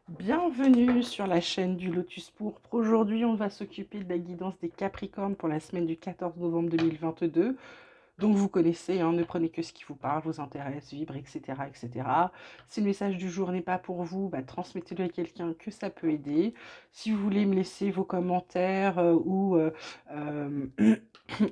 Bienvenue sur la chaîne du Lotus Pourpre. Aujourd'hui, on va s'occuper de la guidance des Capricornes pour la semaine du 14 novembre 2022. Donc vous connaissez, hein, ne prenez que ce qui vous parle, vous intéresse, vibre, etc., etc. Si le message du jour n'est pas pour vous, transmettez-le à quelqu'un que ça peut aider. Si vous voulez me laisser vos commentaires euh, ou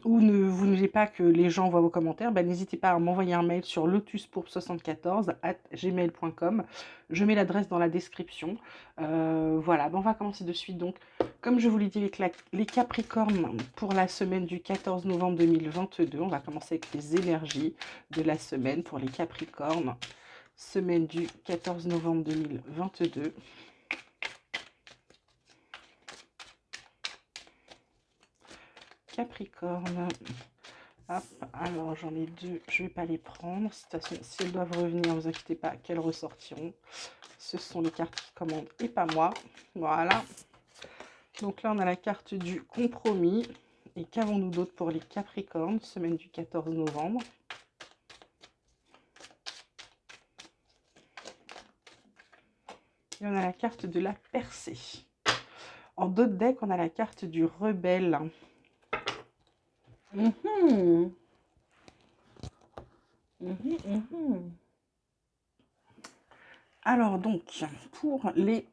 vous ne voulez pas que les gens voient vos commentaires, n'hésitez pas à m'envoyer un mail sur lotuspourpre74@gmail.com. Je mets l'adresse dans la description. Voilà, on va commencer de suite. Donc, comme je vous l'ai dit, les Capricornes pour la semaine du 14 novembre 2022, on va commencer avec les énergies de la semaine pour les Capricornes. Semaine du 14 novembre 2022. Capricorne. Hop, alors j'en ai deux, je ne vais pas les prendre. De toute façon, si elles doivent revenir, ne vous inquiétez pas qu'elles ressortiront. Ce sont les cartes qui commandent et pas moi. Voilà. Donc là, on a la carte du compromis. Et qu'avons-nous d'autre pour les Capricornes, semaine du 14 novembre? Et on a la carte de la percée. En d'autres decks, on a la carte du rebelle. Alors donc, pour les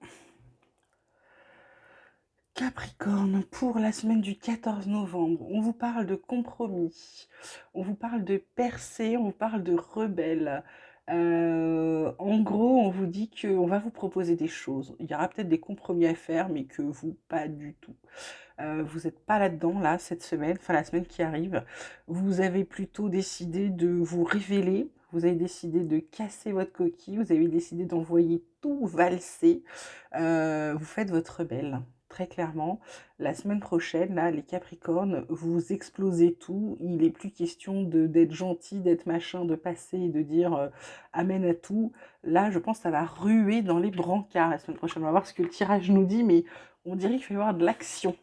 Capricorne, pour la semaine du 14 novembre, on vous parle de compromis, on vous parle de percée, on vous parle de rebelle. En gros, on vous dit qu'on va vous proposer des choses. Il y aura peut-être des compromis à faire, mais que vous, pas du tout. Vous n'êtes pas là-dedans, là, cette semaine, enfin la semaine qui arrive. Vous avez plutôt décidé de vous révéler, vous avez décidé de casser votre coquille, vous avez décidé d'envoyer tout valser. Vous faites votre rebelle. Très clairement, la semaine prochaine, là, les Capricornes, vous explosez tout. Il n'est plus question d'être gentil, d'être machin, de passer et de dire amen à tout. Là, je pense que ça va ruer dans les brancards la semaine prochaine. On va voir ce que le tirage nous dit, mais on dirait qu'il va y avoir de l'action.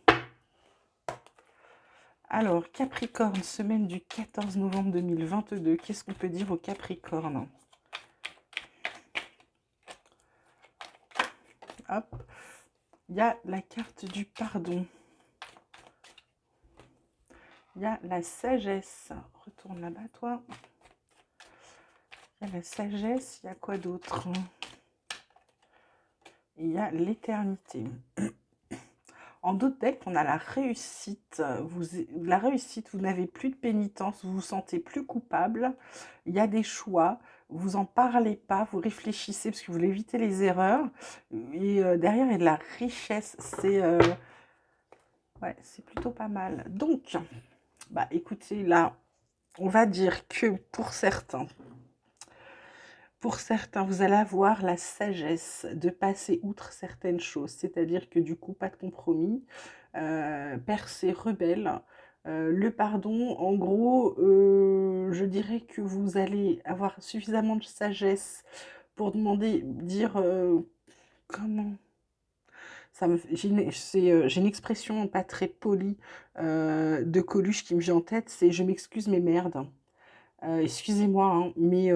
Alors, Capricorne, semaine du 14 novembre 2022. Qu'est-ce qu'on peut dire aux Capricornes? Hop, il y a la carte du pardon. Il y a la sagesse. Retourne là-bas, toi. Il y a la sagesse. Il y a quoi d'autre? Il y a l'éternité. En d'autres decks, on a la réussite. La réussite, vous n'avez plus de pénitence, vous vous sentez plus coupable. Il y a des choix. Vous en parlez pas, vous réfléchissez parce que vous voulez éviter les erreurs. Et derrière, il y a de la richesse. Ouais, c'est plutôt pas mal. Donc, écoutez, là, on va dire que pour certains, vous allez avoir la sagesse de passer outre certaines choses. C'est-à-dire que du coup, pas de compromis, percée rebelle. Le pardon, en gros, je dirais que vous allez avoir suffisamment de sagesse pour dire comment. J'ai une expression pas très polie de Coluche qui me vient en tête, c'est je m'excuse mes merdes. Excusez-moi, hein, mais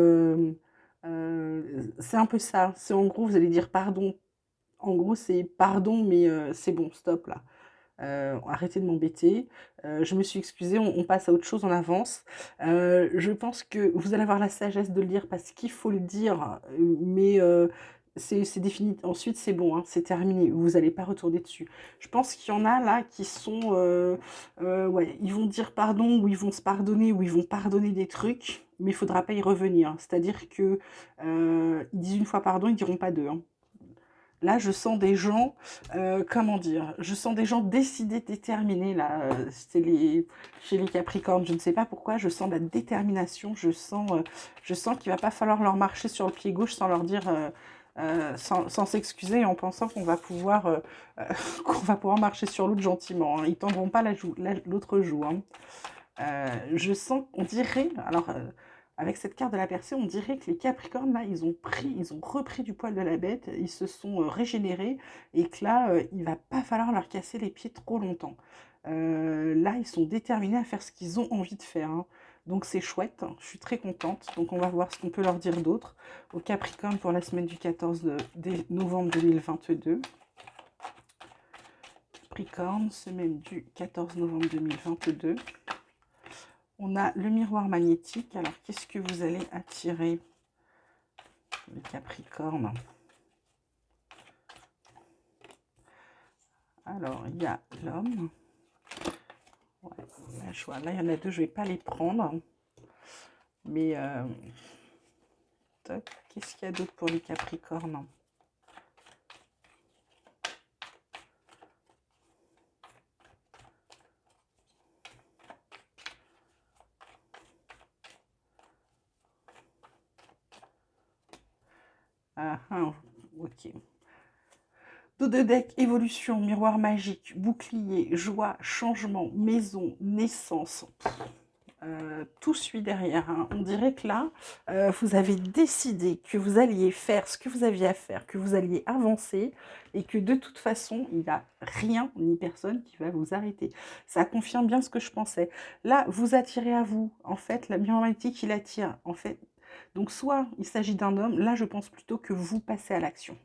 c'est un peu ça. C'est en gros, vous allez dire pardon. En gros, c'est pardon, mais c'est bon, stop là. Arrêtez de m'embêter. Je me suis excusée, on passe à autre chose, on avance. Je pense que vous allez avoir la sagesse de le dire parce qu'il faut le dire, mais c'est défini. Ensuite, c'est bon, hein, c'est terminé. Vous n'allez pas retourner dessus. Je pense qu'il y en a là qui sont, ouais, ils vont dire pardon ou ils vont se pardonner ou ils vont pardonner des trucs, mais il faudra pas y revenir. C'est-à-dire que ils disent une fois pardon, ils diront pas deux, hein. Là, je sens des gens, comment dire, je sens des gens décidés, déterminés, là, chez les Capricornes, je ne sais pas pourquoi, je sens la détermination, je sens qu'il va pas falloir leur marcher sur le pied gauche sans leur dire, sans s'excuser, en pensant qu'on va pouvoir, qu'on va pouvoir marcher sur l'autre gentiment, hein. Ils tendront pas l'autre joue, hein. Je sens, on dirait, alors avec cette carte de la percée, on dirait que les Capricornes, là, ils ont repris du poil de la bête, ils se sont régénérés, et que là, il va pas falloir leur casser les pieds trop longtemps. Là, ils sont déterminés à faire ce qu'ils ont envie de faire, hein. Donc c'est chouette, je suis très contente. Donc on va voir ce qu'on peut leur dire d'autre au Capricorne pour la semaine du 14 novembre 2022. Capricorne, semaine du 14 novembre 2022. On a le miroir magnétique. Alors qu'est-ce que vous allez attirer, les Capricornes? Alors il y a l'homme. Ouais, là, il y en a deux, je ne vais pas les prendre. Mais qu'est-ce qu'il y a d'autre pour les Capricornes? Ah, ah, ok. Dos de deck, évolution, miroir magique, bouclier, joie, changement, maison, naissance. Tout suit derrière, hein. On dirait que là, vous avez décidé que vous alliez faire ce que vous aviez à faire, que vous alliez avancer et que de toute façon, il n'y a rien ni personne qui va vous arrêter. Ça confirme bien ce que je pensais. Là, vous attirez à vous. En fait, la miroir magnétique, il attire. En fait, donc soit il s'agit d'un homme, là, je pense plutôt que vous passez à l'action.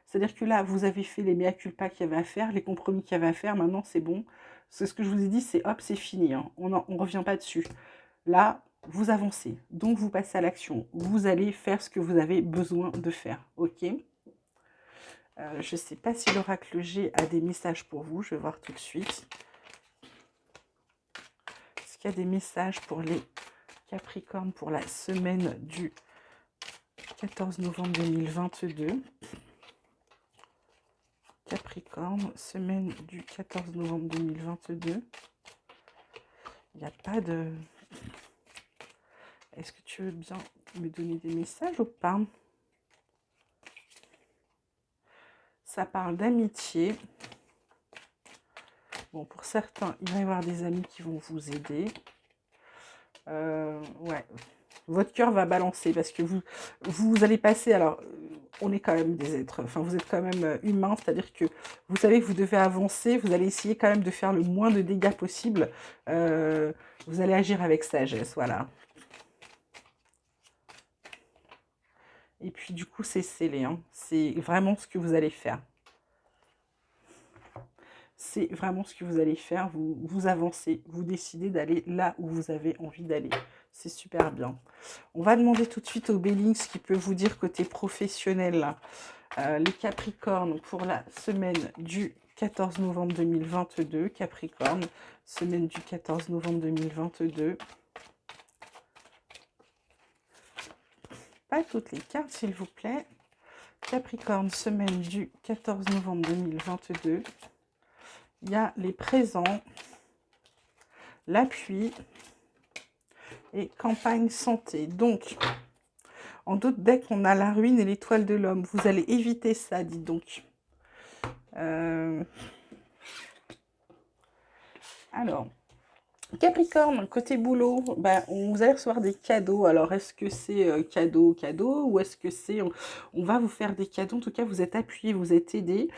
C'est-à-dire que là, vous avez fait les mea culpa qu'il y avait à faire, les compromis qu'il y avait à faire, maintenant c'est bon. C'est ce que je vous ai dit, c'est hop, c'est fini, hein. On ne revient pas dessus. Là, vous avancez, donc vous passez à l'action. Vous allez faire ce que vous avez besoin de faire, ok? Je ne sais pas si l'oracle G a des messages pour vous, je vais voir tout de suite. Est-ce qu'il y a des messages pour les Capricornes pour la semaine du 14 novembre 2022? Capricorne, semaine du 14 novembre 2022. Il n'y a pas de... Est-ce que tu veux bien me donner des messages ou pas? Ça parle d'amitié. Bon, pour certains, il va y avoir des amis qui vont vous aider. Ouais. Votre cœur va balancer parce que vous allez passer... Alors, on est quand même des êtres... Enfin, vous êtes quand même humain, c'est-à-dire que vous savez que vous devez avancer. Vous allez essayer quand même de faire le moins de dégâts possible. Vous allez agir avec sagesse, voilà. Et puis, du coup, c'est scellé, hein. C'est vraiment ce que vous allez faire. C'est vraiment ce que vous allez faire. Vous avancez, vous décidez d'aller là où vous avez envie d'aller. C'est super bien. On va demander tout de suite au Béling ce qu'il peut vous dire côté professionnel. Les Capricornes pour la semaine du 14 novembre 2022. Capricorne, semaine du 14 novembre 2022. Pas toutes les cartes, s'il vous plaît. Capricorne, semaine du 14 novembre 2022. Il y a les présents, l'appui et campagne santé. Donc, en d'autres decks, on a la ruine et l'étoile de l'homme. Vous allez éviter ça, dis donc. Alors, Capricorne, côté boulot, ben, vous allez recevoir des cadeaux. Alors, est-ce que c'est cadeau ou est-ce que c'est... On va vous faire des cadeaux. En tout cas, vous êtes appuyé, vous êtes aidé.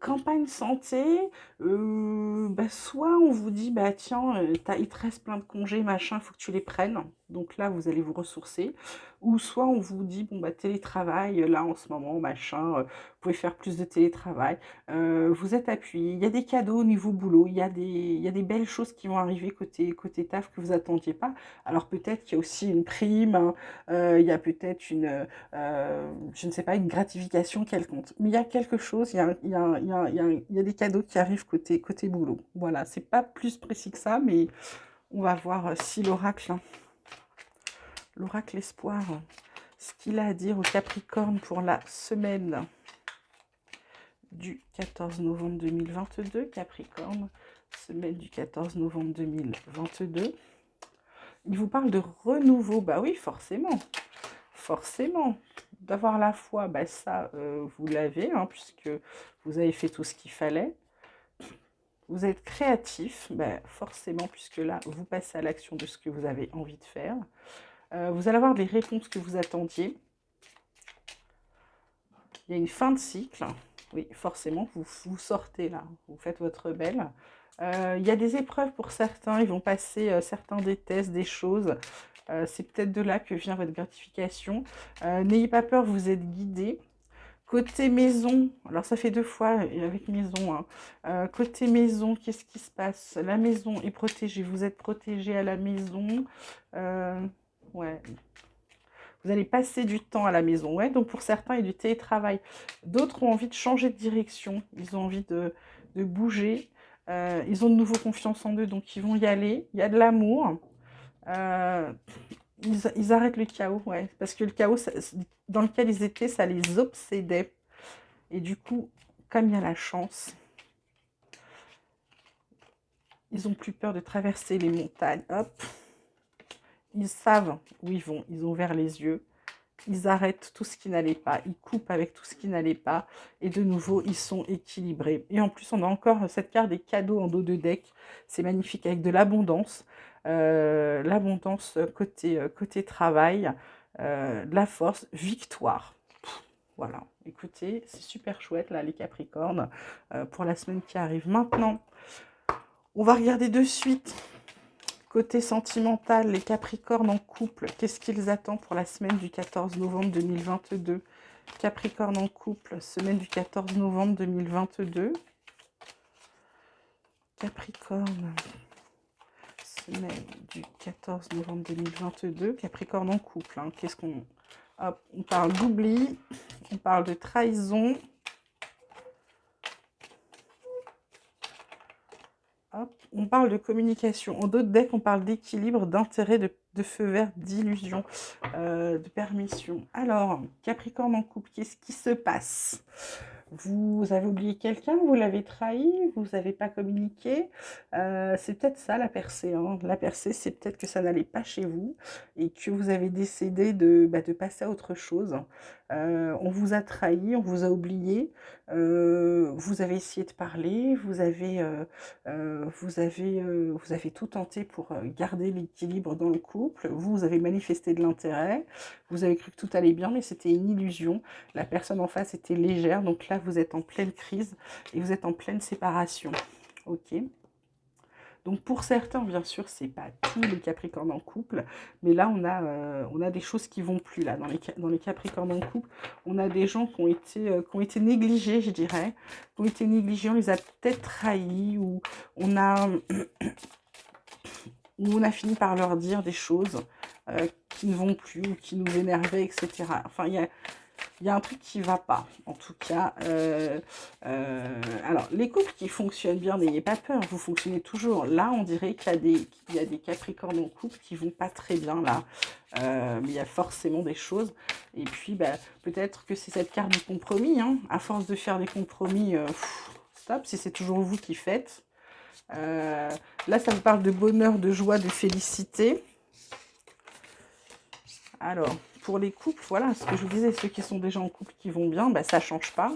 Campagne santé, ben, soit on vous dit, bah tiens, il te reste plein de congés, machin, il faut que tu les prennes. Donc là, vous allez vous ressourcer. Ou soit on vous dit, bon, bah télétravail, là en ce moment, machin, vous pouvez faire plus de télétravail. Vous êtes appuyé. Il y a des cadeaux au niveau boulot. Il y a des belles choses qui vont arriver côté taf que vous attendiez pas. Alors peut-être qu'il y a aussi une prime, hein, il y a peut-être je ne sais pas, une gratification quelconque. Mais il y a quelque chose, il y a des cadeaux qui arrivent côté boulot. Voilà, c'est pas plus précis que ça, mais on va voir si l'oracle espoir, ce qu'il a à dire au Capricorne pour la semaine du 14 novembre 2022. Capricorne, semaine du 14 novembre 2022. Il vous parle de renouveau. Bah oui, forcément. Forcément. D'avoir la foi, bah ça, vous l'avez, hein, puisque vous avez fait tout ce qu'il fallait. Vous êtes créatif, bah forcément, puisque là, vous passez à l'action de ce que vous avez envie de faire. Vous allez avoir les réponses que vous attendiez. Il y a une fin de cycle. Oui, forcément, vous sortez là. Vous faites votre belle. Il y a des épreuves pour certains, ils vont passer certains des tests, des choses. C'est peut-être de là que vient votre gratification. N'ayez pas peur, vous êtes guidé. Côté maison, alors ça fait deux fois avec maison, hein. Côté maison, qu'est-ce qui se passe? La maison est protégée, vous êtes protégé à la maison. Ouais, vous allez passer du temps à la maison. Ouais, donc pour certains, il y a du télétravail. D'autres ont envie de changer de direction, ils ont envie de bouger. Ils ont de nouveau confiance en eux, donc ils vont y aller. Il y a de l'amour. Euh, ils arrêtent le chaos, ouais, parce que le chaos dans lequel ils étaient, ça les obsédait. Et du coup, comme il y a la chance, ils ont plus peur de traverser les montagnes. Hop, ils savent où ils vont, ils ont ouvert les yeux, ils arrêtent tout ce qui n'allait pas, ils coupent avec tout ce qui n'allait pas, et de nouveau, ils sont équilibrés. Et en plus, on a encore cette carte des cadeaux en dos de deck, c'est magnifique, avec de l'abondance, côté travail, de la force, victoire. Voilà, écoutez, c'est super chouette là, les Capricornes, pour la semaine qui arrive. Maintenant, on va regarder de suite, côté sentimental, les Capricornes en couple, qu'est-ce qu'ils attendent pour la semaine du 14 novembre 2022? Capricorne en couple, semaine du 14 novembre 2022. Capricorne, semaine du 14 novembre 2022. Capricorne en couple, hein. Qu'est-ce qu'on... Hop, on parle d'oubli, on parle de trahison. Hop, on parle de communication. En d'autres decks, on parle d'équilibre, d'intérêt, de feu vert, d'illusion, de permission. Alors, Capricorne en couple, qu'est-ce qui se passe? Vous avez oublié quelqu'un, vous l'avez trahi, vous n'avez pas communiqué. C'est peut-être ça la percée, hein. La percée, c'est peut-être que ça n'allait pas chez vous et que vous avez décidé de passer à autre chose. On vous a trahi, on vous a oublié. Vous avez essayé de parler, vous avez tout tenté pour garder l'équilibre dans le couple. Vous avez manifesté de l'intérêt. Vous avez cru que tout allait bien, mais c'était une illusion. La personne en face était légère, donc là vous êtes en pleine crise et vous êtes en pleine séparation. Ok. Donc pour certains, bien sûr, c'est pas tous les Capricornes en couple, mais là on a des choses qui vont plus là dans les Capricornes en couple. On a des gens qui ont été négligés, je dirais, qui ont été négligés, on les a peut-être trahis ou on a fini par leur dire des choses qui ne vont plus ou qui nous énervaient, etc. Enfin, il y a un truc qui ne va pas, en tout cas. Alors, les couples qui fonctionnent bien, n'ayez pas peur, vous fonctionnez toujours. Là, on dirait qu'il y a des Capricornes en couple qui vont pas très bien, là. Mais il y a forcément des choses. Et puis, bah, peut-être que c'est cette carte du compromis, hein. À force de faire des compromis, stop, si c'est toujours vous qui faites. Là, ça vous parle de bonheur, de joie, de félicité. Alors, pour les couples, voilà, ce que je vous disais, ceux qui sont déjà en couple qui vont bien, bah, ça ne change pas.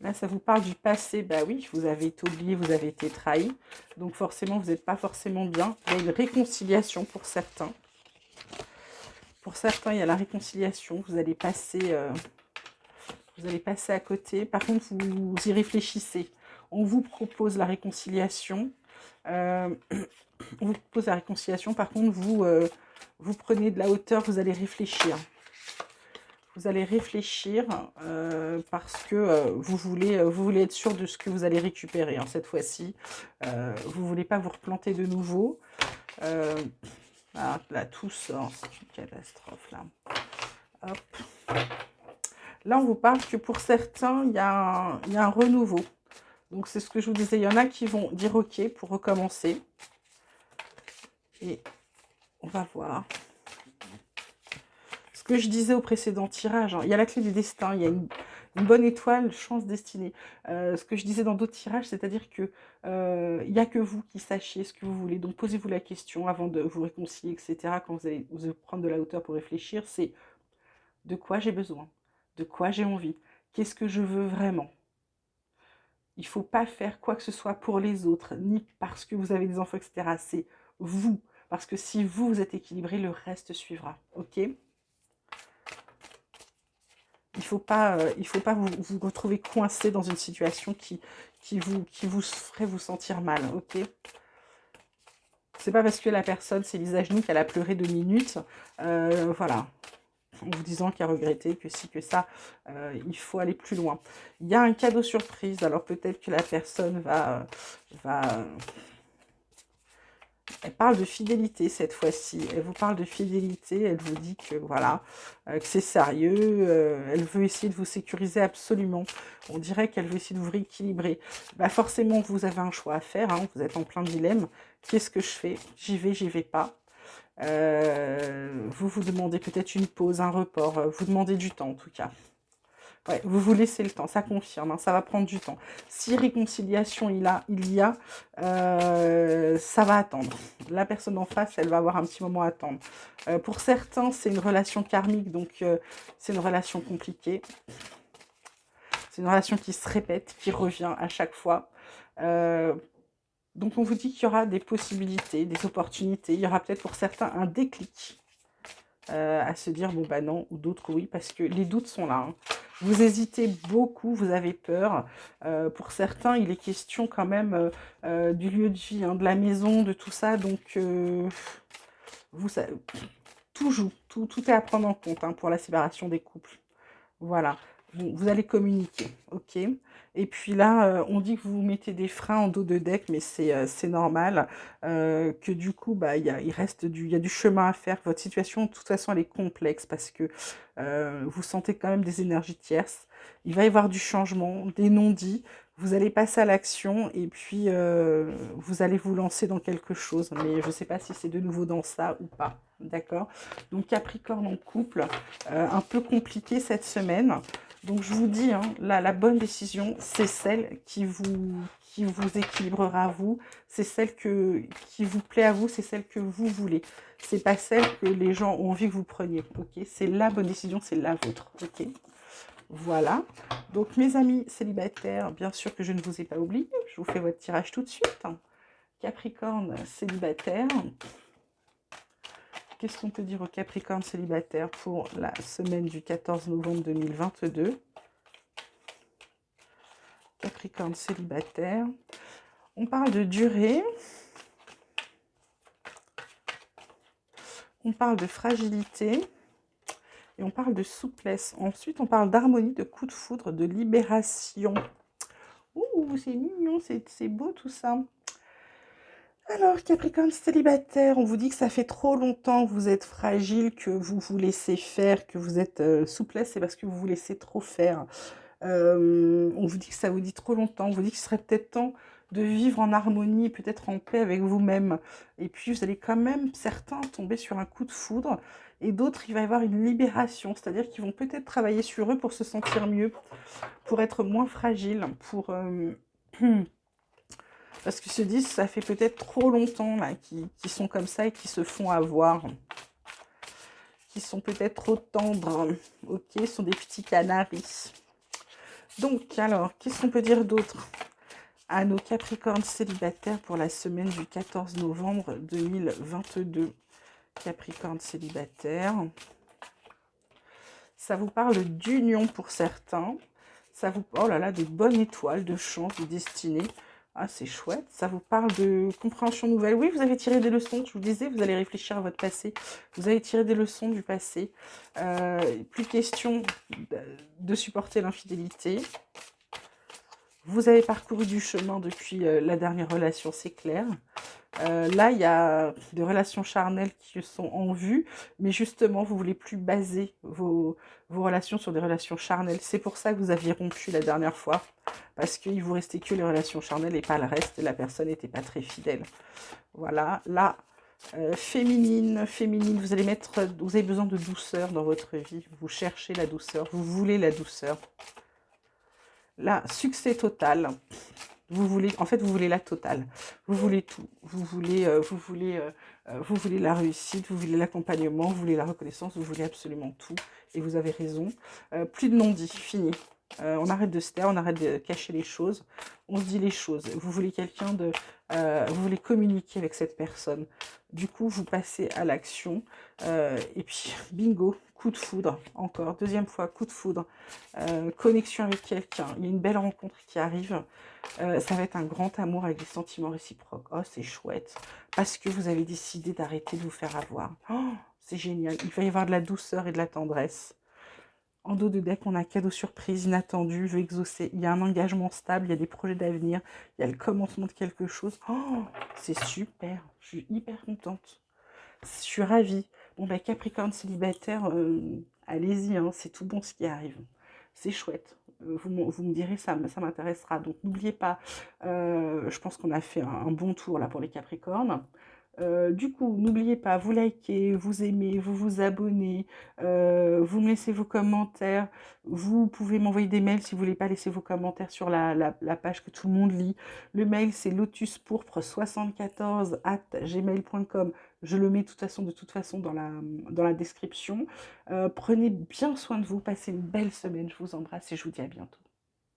Là, ça vous parle du passé. Bah oui, vous avez été oublié, vous avez été trahi. Donc forcément, vous n'êtes pas forcément bien. Il y a une réconciliation pour certains. Pour certains, il y a la réconciliation. Vous allez passer à côté. Par contre, vous y réfléchissez. On vous propose la réconciliation. On vous propose la réconciliation. Par contre, vous prenez de la hauteur, vous allez réfléchir. Vous allez réfléchir parce que vous voulez être sûr de ce que vous allez récupérer, hein, cette fois-ci. Vous ne voulez pas vous replanter de nouveau. Là, tout sort. C'est une catastrophe, là. Hop. Là, on vous parle que pour certains, il y a un renouveau. Donc, c'est ce que je vous disais. Il y en a qui vont dire OK pour recommencer. Et on va voir. Ce que je disais au précédent tirage, hein, il y a la clé du destin, il y a une bonne étoile, chance, destinée. Ce que je disais dans d'autres tirages, c'est-à-dire que il n'y a que vous qui sachiez ce que vous voulez. Donc, posez-vous la question avant de vous réconcilier, etc. Quand vous allez prendre de la hauteur pour réfléchir, c'est de quoi j'ai besoin, de quoi j'ai envie, qu'est-ce que je veux vraiment. Il ne faut pas faire quoi que ce soit pour les autres, ni parce que vous avez des enfants, etc. C'est vous. Parce que si vous êtes équilibré, le reste suivra. Ok ? il faut pas vous retrouver coincé dans une situation qui vous ferait vous sentir mal, ok? C'est pas parce que la personne s'est mise à genoux qu'elle a pleuré 2 minutes, voilà, en vous disant qu'elle a regretté, que si, que ça, il faut aller plus loin. Il y a un cadeau surprise, alors peut-être que la personne va elle parle de fidélité cette fois-ci. Elle vous parle de fidélité. Elle vous dit que voilà, que c'est sérieux. Elle veut essayer de vous sécuriser absolument. On dirait qu'elle veut essayer de vous rééquilibrer. Bah forcément, vous avez un choix à faire. Hein, vous êtes en plein dilemme. Qu'est-ce que je fais? J'y vais pas. Vous vous demandez peut-être une pause, un report. Vous demandez du temps en tout cas. Ouais, vous vous laissez le temps, ça confirme, hein, ça va prendre du temps. Si réconciliation il y a, ça va attendre. La personne en face, elle va avoir un petit moment à attendre. Pour certains, c'est une relation karmique, donc c'est une relation compliquée. C'est une relation qui se répète, qui revient à chaque fois. Donc on vous dit qu'il y aura des possibilités, des opportunités. Il y aura peut-être pour certains un déclic. À se dire bon bah non, ou d'autres oui, parce que les doutes sont là. Hein. Vous hésitez beaucoup, vous avez peur. Pour certains, il est question quand même du lieu de vie, hein, de la maison, de tout ça. Donc, vous, tout joue, tout est à prendre en compte hein, pour la séparation des couples. Voilà, vous allez communiquer, ok? Et puis là, on dit que vous mettez des freins en dos de deck, mais c'est normal. Que du coup, bah, il y a du chemin à faire. Votre situation, de toute façon, elle est complexe parce que vous sentez quand même des énergies tierces. Il va y avoir du changement, des non-dits. Vous allez passer à l'action et puis vous allez vous lancer dans quelque chose. Mais je ne sais pas si c'est de nouveau dans ça ou pas. D'accord? Donc Capricorne en couple, un peu compliqué cette semaine. Donc je vous dis, hein, la bonne décision, c'est celle qui vous équilibrera à vous, c'est celle qui vous plaît à vous, c'est celle que vous voulez. C'est pas celle que les gens ont envie que vous preniez, ok? C'est la bonne décision, c'est la vôtre, ok? Voilà. Donc mes amis célibataires, bien sûr que je ne vous ai pas oublié, je vous fais votre tirage tout de suite. Capricorne célibataire. Qu'est-ce qu'on peut dire aux Capricornes célibataires pour la semaine du 14 novembre 2022? Capricorne célibataire. On parle de durée. On parle de fragilité. Et on parle de souplesse. Ensuite, on parle d'harmonie, de coup de foudre, de libération. Ouh, c'est mignon, c'est beau tout ça. Alors, Capricorne célibataire, on vous dit que ça fait trop longtemps que vous êtes fragile, que vous vous laissez faire, que vous êtes souplesse, c'est parce que vous vous laissez trop faire. On vous dit que ça vous dit trop longtemps, on vous dit qu'il serait peut-être temps de vivre en harmonie, peut-être en paix avec vous-même. Et puis, vous allez quand même, certains, tomber sur un coup de foudre, et d'autres, il va y avoir une libération, c'est-à-dire qu'ils vont peut-être travailler sur eux pour se sentir mieux, pour être moins fragiles, pour... Parce qu'ils se disent, ça fait peut-être trop longtemps là, qui sont comme ça et qui se font avoir. Qui sont peut-être trop tendres. Ok, sont des petits canaris. Donc, alors, qu'est-ce qu'on peut dire d'autre à nos Capricornes célibataires pour la semaine du 14 novembre 2022? Capricorne célibataire. Ça vous parle d'union pour certains. Ça vous... Oh là là, des bonnes étoiles, de chance, de destinée. Ah, c'est chouette. Ça vous parle de compréhension nouvelle. Oui, vous avez tiré des leçons. Je vous disais, vous allez réfléchir à votre passé. Vous avez tiré des leçons du passé. Plus question de supporter l'infidélité. Vous avez parcouru du chemin depuis la dernière relation, c'est clair. Là, il y a des relations charnelles qui sont en vue, mais justement, vous ne voulez plus baser vos relations sur des relations charnelles. C'est pour ça que vous aviez rompu la dernière fois, parce qu'il vous restait que les relations charnelles et pas le reste, et la personne n'était pas très fidèle. Voilà, là, féminine, vous allez vous avez besoin de douceur dans votre vie, vous cherchez la douceur, vous voulez la douceur. Là, succès total. Vous voulez la totale. Vous voulez tout. Vous voulez la réussite, vous voulez l'accompagnement, vous voulez la reconnaissance, vous voulez absolument tout. Et vous avez raison. Plus de non-dit, fini. On arrête de se taire, on arrête de cacher les choses. On se dit les choses. Vous voulez quelqu'un vous voulez communiquer avec cette personne. Du coup, vous passez à l'action. Et puis, bingo, coup de foudre, encore, deuxième fois, coup de foudre. Connexion avec quelqu'un, il y a une belle rencontre qui arrive. Ça va être un grand amour avec des sentiments réciproques. Oh, c'est chouette. Parce que vous avez décidé d'arrêter de vous faire avoir. Oh, c'est génial. Il va y avoir de la douceur et de la tendresse. En dos de deck, on a cadeau surprise, inattendu, veut exaucer. Il y a un engagement stable, il y a des projets d'avenir, il y a le commencement de quelque chose. Oh, c'est super. Je suis hyper contente. Je suis ravie. Bon, bah, Capricorne célibataire, allez-y, hein, c'est tout bon ce qui arrive. C'est chouette. Vous me direz, ça m'intéressera. Donc, n'oubliez pas, je pense qu'on a fait un bon tour là pour les Capricornes. Du coup, n'oubliez pas, vous likez, vous aimez, vous vous abonnez, vous me laissez vos commentaires. Vous pouvez m'envoyer des mails si vous voulez pas laisser vos commentaires sur la page que tout le monde lit. Le mail, c'est lotuspourpre74@gmail.com. Je le mets de toute façon dans la description. Prenez bien soin de vous, passez une belle semaine. Je vous embrasse et je vous dis à bientôt.